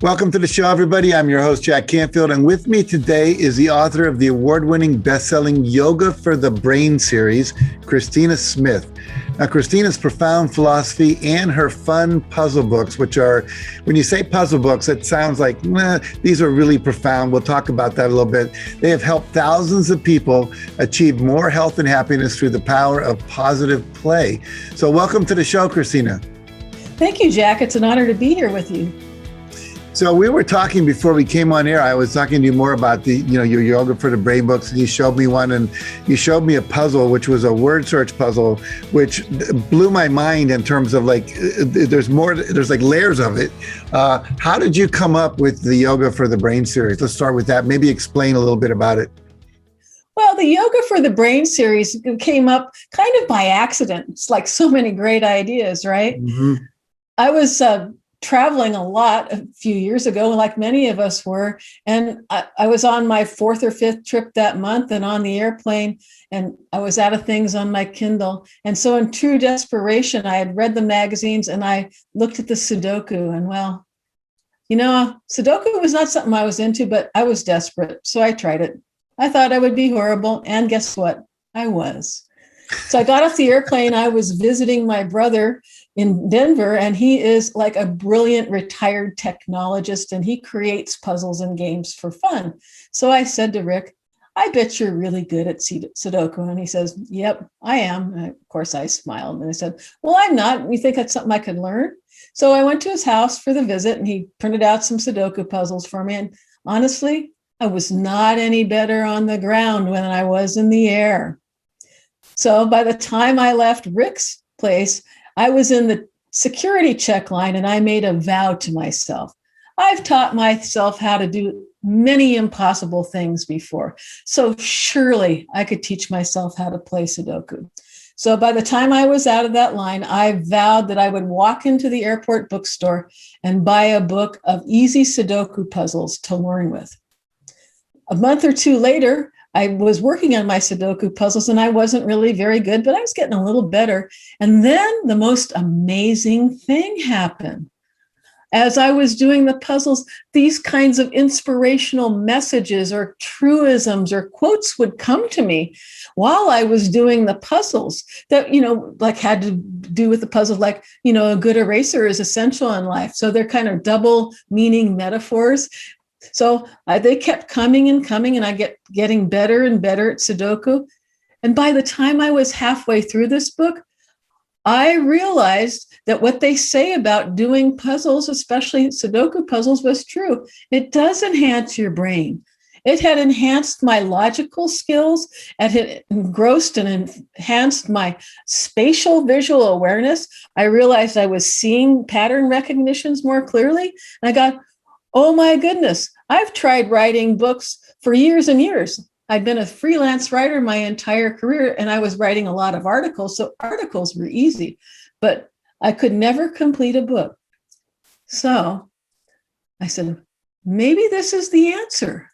Welcome to the show, everybody. I'm your host, Jack Canfield, and with me today is the author of the award-winning best-selling Yoga for the Brain series, Cristina Smith. Now, Cristina's profound philosophy and her fun puzzle books, which are, when you say puzzle books, it sounds like, these are really profound. We'll talk about that a little bit. They have helped thousands of people achieve more health and happiness through the power of positive play. So welcome to the show, Cristina. Thank you, Jack. It's an honor to be here with you. So we were talking before we came on air. I was talking to you more about your Yoga for the Brain books, and you showed me one, and you showed me a puzzle, which was a word search puzzle, which blew my mind in terms of there's like layers of it. How did you come up with the Yoga for the Brain series? Let's start with that. Maybe explain a little bit about it. Well, the Yoga for the Brain series came up kind of by accident. It's like so many great ideas, right? Mm-hmm. I was traveling a lot a few years ago, like many of us were. And I was on my fourth or fifth trip that month and on the airplane, and I was out of things on my Kindle. And so in true desperation, I had read the magazines and I looked at the Sudoku, and Sudoku was not something I was into, but I was desperate. So I tried it. I thought I would be horrible. And guess what? I was. So I got off the airplane. I was visiting my brother in Denver, and he is like a brilliant retired technologist, and he creates puzzles and games for fun. So I said to Rick, I bet you're really good at Sudoku. And he says, yep, I am. And of course, I smiled and I said, well, I'm not. You think that's something I could learn? So I went to his house for the visit, and he printed out some Sudoku puzzles for me. And honestly, I was not any better on the ground when I was in the air. So by the time I left Rick's place, I was in the security check line, and I made a vow to myself. I've taught myself how to do many impossible things before, so surely I could teach myself how to play Sudoku. So by the time I was out of that line, I vowed that I would walk into the airport bookstore and buy a book of easy Sudoku puzzles to learn with. A month or two later, I was working on my Sudoku puzzles, and I wasn't really very good, but I was getting a little better. And then the most amazing thing happened. As I was doing the puzzles, these kinds of inspirational messages or truisms or quotes would come to me while I was doing the puzzles that, had to do with the puzzle, like, a good eraser is essential in life. So they're kind of double meaning metaphors. So they kept coming and coming, and I getting better and better at Sudoku. And by the time I was halfway through this book, I realized that what they say about doing puzzles, especially Sudoku puzzles, was true. It does enhance your brain. It had enhanced my logical skills. It had engrossed and enhanced my spatial visual awareness. I realized I was seeing pattern recognitions more clearly. And I got, oh my goodness, I've tried writing books for years and years. I'd been a freelance writer my entire career, and I was writing a lot of articles. So articles were easy, but I could never complete a book. So I said, maybe this is the answer.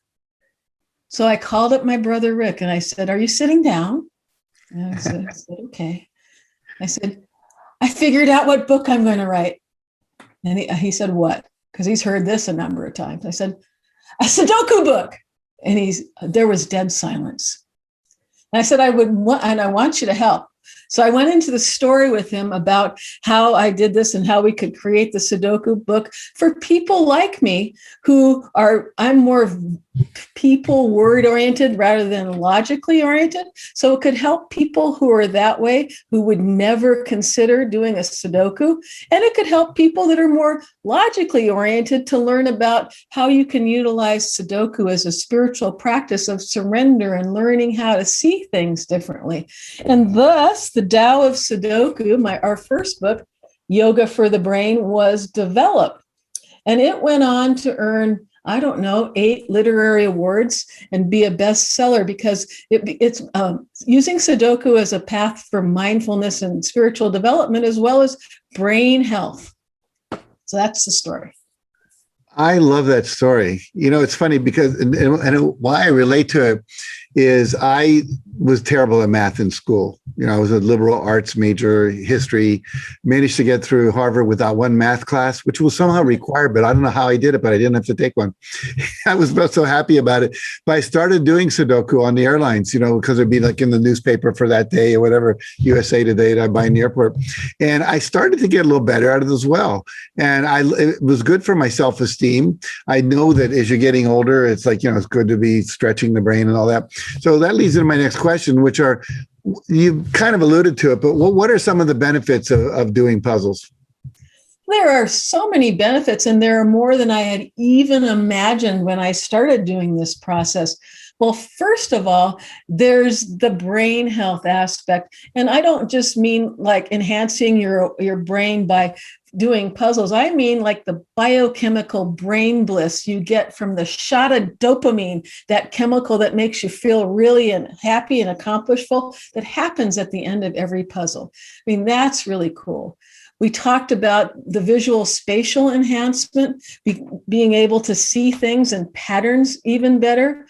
So I called up my brother, Rick, and I said, are you sitting down? And I said, okay. I said, I figured out what book I'm going to write. And he said, what? Because he's heard this a number of times. I said, a Sudoku book. And there was dead silence. And I said, I want you to help. So I went into the story with him about how I did this and how we could create the Sudoku book for people like me I'm more people word oriented rather than logically oriented. So it could help people who are that way, who would never consider doing a Sudoku. And it could help people that are more logically oriented to learn about how you can utilize Sudoku as a spiritual practice of surrender and learning how to see things differently. And thus, the Tao of Sudoku, our first book, Yoga for the Brain, was developed. And it went on to earn, 8 literary awards and be a bestseller because it's using Sudoku as a path for mindfulness and spiritual development, as well as brain health. So that's the story. I love that story. It's funny because, and why I relate to it is I was terrible at math in school. I was a liberal arts major, history, managed to get through Harvard without one math class, which was somehow required, but I don't know how I did it, but I didn't have to take one. I was so happy about it. But I started doing Sudoku on the airlines, because it'd be like in the newspaper for that day or whatever, USA Today that I buy in the airport. And I started to get a little better at it as well. And it was good for my self-esteem. I know that as you're getting older, it's like, it's good to be stretching the brain and all that. So that leads into my next question, which are, you kind of alluded to it, but what are some of the benefits of doing puzzles? There are so many benefits, and there are more than I had even imagined when I started doing this process. Well, first of all, there's the brain health aspect. And I don't just mean like enhancing your brain by doing puzzles. I mean like the biochemical brain bliss you get from the shot of dopamine, that chemical that makes you feel really happy and accomplishful, that happens at the end of every puzzle. I mean, that's really cool. We talked about the visual spatial enhancement, being able to see things and patterns even better.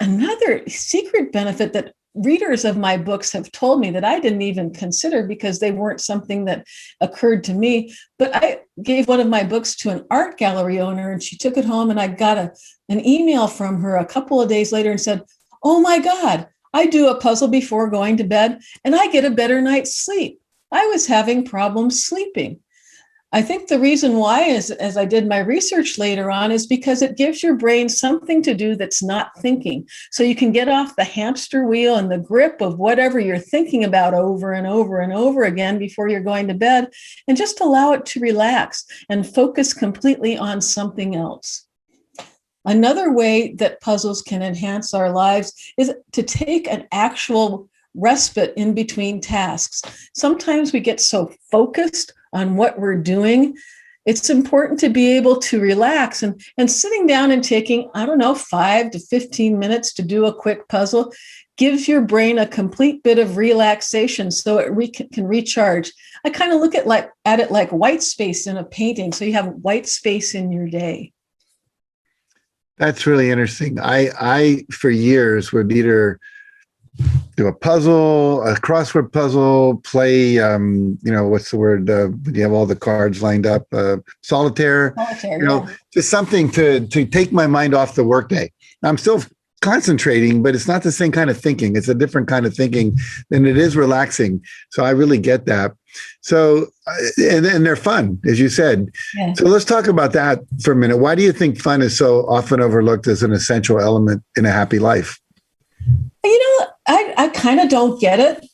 Another secret benefit that readers of my books have told me that I didn't even consider because they weren't something that occurred to me. But I gave one of my books to an art gallery owner, and she took it home, and I got an email from her a couple of days later and said, "Oh my God, I do a puzzle before going to bed and I get a better night's sleep. I was having problems sleeping." I think the reason why is, as I did my research later on, is because it gives your brain something to do that's not thinking. So you can get off the hamster wheel and the grip of whatever you're thinking about over and over and over again before you're going to bed, and just allow it to relax and focus completely on something else. Another way that puzzles can enhance our lives is to take an actual respite in between tasks. Sometimes we get so focused on what we're doing. It's important to be able to relax, and sitting down and taking, 5 to 15 minutes to do a quick puzzle gives your brain a complete bit of relaxation so it can recharge. I kind of look at it like white space in a painting. So you have white space in your day. That's really interesting. I for years would either do a puzzle, a crossword puzzle, play, what's the word? You have all the cards lined up, solitaire, just something to take my mind off the workday. I'm still concentrating, but it's not the same kind of thinking. It's a different kind of thinking, and it is relaxing. So I really get that. So, and they're fun, as you said. Yeah. So let's talk about that for a minute. Why do you think fun is so often overlooked as an essential element in a happy life? I kind of don't get it,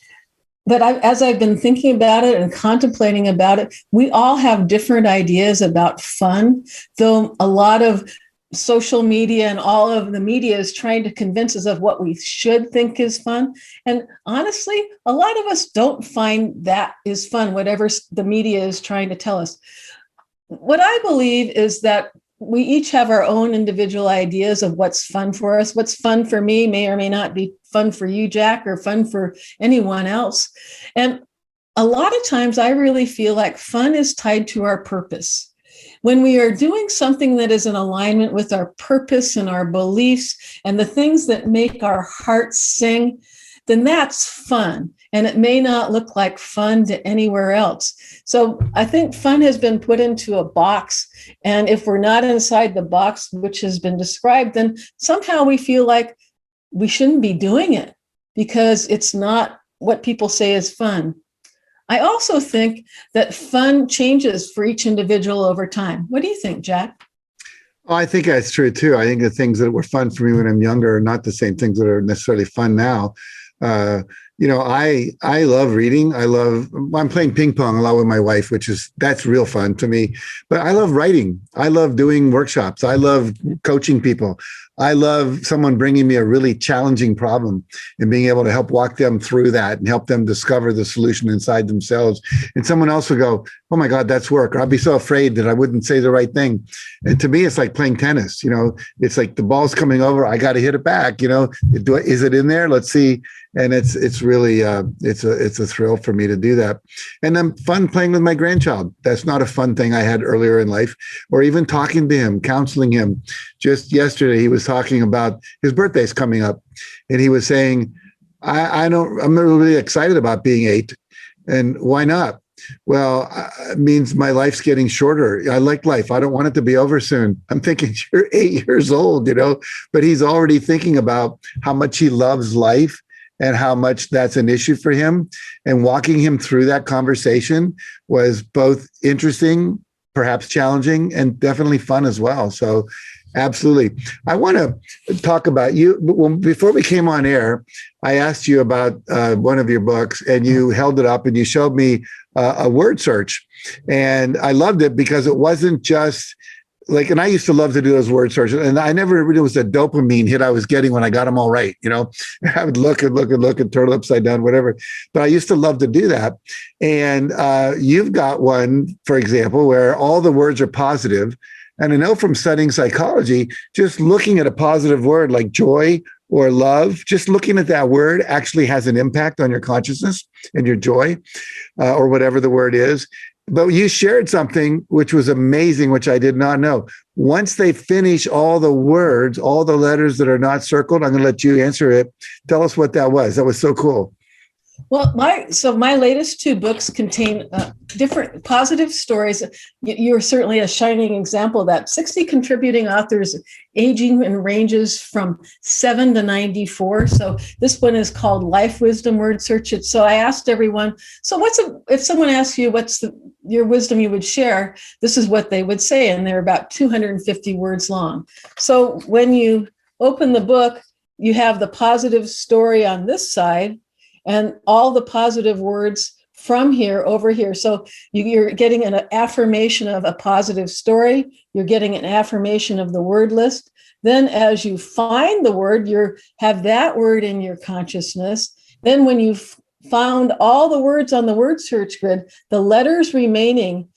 but as I've been thinking about it and contemplating about it, we all have different ideas about fun, though a lot of social media and all of the media is trying to convince us of what we should think is fun. And honestly, a lot of us don't find that is fun, whatever the media is trying to tell us. What I believe is that we each have our own individual ideas of what's fun for us. What's fun for me may or may not be fun for you, Jack, or fun for anyone else. And a lot of times I really feel like fun is tied to our purpose. When we are doing something that is in alignment with our purpose and our beliefs and the things that make our hearts sing, then that's fun. And it may not look like fun to anywhere else. So I think fun has been put into a box. And if we're not inside the box, which has been described, then somehow we feel like we shouldn't be doing it because it's not what people say is fun. I also think that fun changes for each individual over time. What do you think, Jack? Oh, I think that's true too. I think the things that were fun for me when I'm younger are not the same things that are necessarily fun now. I love reading. I'm playing ping pong a lot with my wife, that's real fun to me. But I love writing. I love doing workshops. I love coaching people. I love someone bringing me a really challenging problem and being able to help walk them through that and help them discover the solution inside themselves. And someone else will go, oh my God, that's work. Or I'd be so afraid that I wouldn't say the right thing. And to me, it's like playing tennis. It's like the ball's coming over. I got to hit it back. Is it in there? Let's see. And it's really it's a thrill for me to do that. And then fun playing with my grandchild. That's not a fun thing I had earlier in life, or even talking to him, counseling him. Just yesterday, he was talking about his birthday's coming up, and he was saying, I'm really excited about being 8. And why not? Well, it means my life's getting shorter. I like life. I don't want it to be over soon. I'm thinking, you're 8 years old, but he's already thinking about how much he loves life and how much that's an issue for him. And walking him through that conversation was both interesting, perhaps challenging, and definitely fun as well. So absolutely. I want to talk about you. Before we came on air, I asked you about one of your books, and you held it up and you showed me a word search. And I loved it because it wasn't just like, and I used to love to do those word searches, and I never really was a dopamine hit I was getting when I got them all right. I would look and turn it upside down, whatever. But I used to love to do that. And you've got one, for example, where all the words are positive. And I know from studying psychology, just looking at a positive word like joy or love, just looking at that word actually has an impact on your consciousness and your joy, or whatever the word is. But you shared something which was amazing, which I did not know. Once they finish all the words, all the letters that are not circled, I'm going to let you answer it. Tell us what that was. That was so cool. Well, my latest 2 books contain different positive stories. You're certainly a shining example of that. 60 contributing authors, aging in ranges from 7 to 94. So this one is called Life Wisdom Word Search. So I asked everyone, so if someone asks you what's your wisdom you would share, this is what they would say. And they're about 250 words long. So when you open the book, you have the positive story on this side, and all the positive words from here over here. So you're getting an affirmation of a positive story. You're getting an affirmation of the word list. Then as you find the word, you have that word in your consciousness. Then when you've found all the words on the word search grid, the letters remaining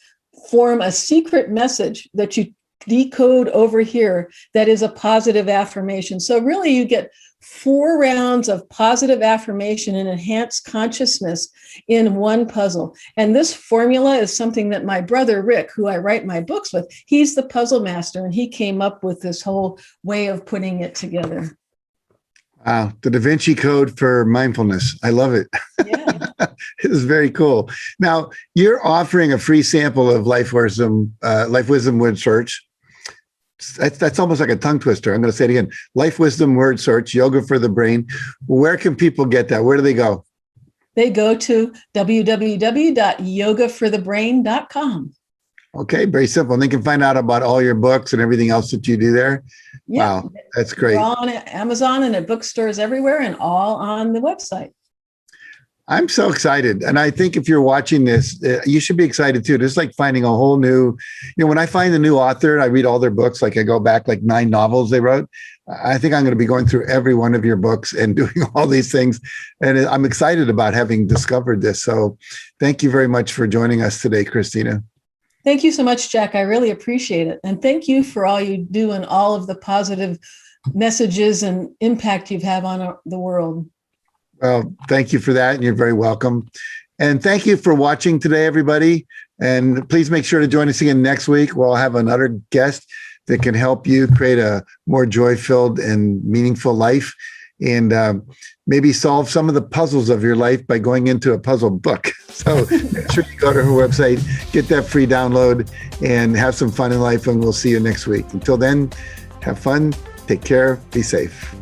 form a secret message that you decode over here that is a positive affirmation. So really you get 4 rounds of positive affirmation and enhanced consciousness in one puzzle. And this formula is something that my brother, Rick, who I write my books with, he's the puzzle master, and he came up with this whole way of putting it together. Wow. The Da Vinci Code for mindfulness. I love it. Yeah. It is very cool. Now, you're offering a free sample of Life Wisdom Word Search. That's almost like a tongue twister. I'm going to say it again. Life Wisdom Word Search, Yoga for the Brain. Where can people get that? Where do they go? They go to www.yogaforthebrain.com. Okay, very simple. And they can find out about all your books and everything else that you do there. Yeah, wow, that's great. They're all on Amazon and at bookstores everywhere, and all on the website. I'm so excited. And I think if you're watching this, you should be excited too. It's like finding a whole new, when I find a new author, I read all their books. Like I go back like 9 novels they wrote. I think I'm going to be going through every one of your books and doing all these things. And I'm excited about having discovered this. So thank you very much for joining us today, Cristina. Thank you so much, Jack. I really appreciate it. And thank you for all you do and all of the positive messages and impact you've had on the world. Well, thank you for that. And you're very welcome. And thank you for watching today, everybody. And please make sure to join us again next week. We'll have another guest that can help you create a more joy-filled and meaningful life, and maybe solve some of the puzzles of your life by going into a puzzle book. So make sure you go to her website, get that free download, and have some fun in life. And we'll see you next week. Until then, have fun, take care, be safe.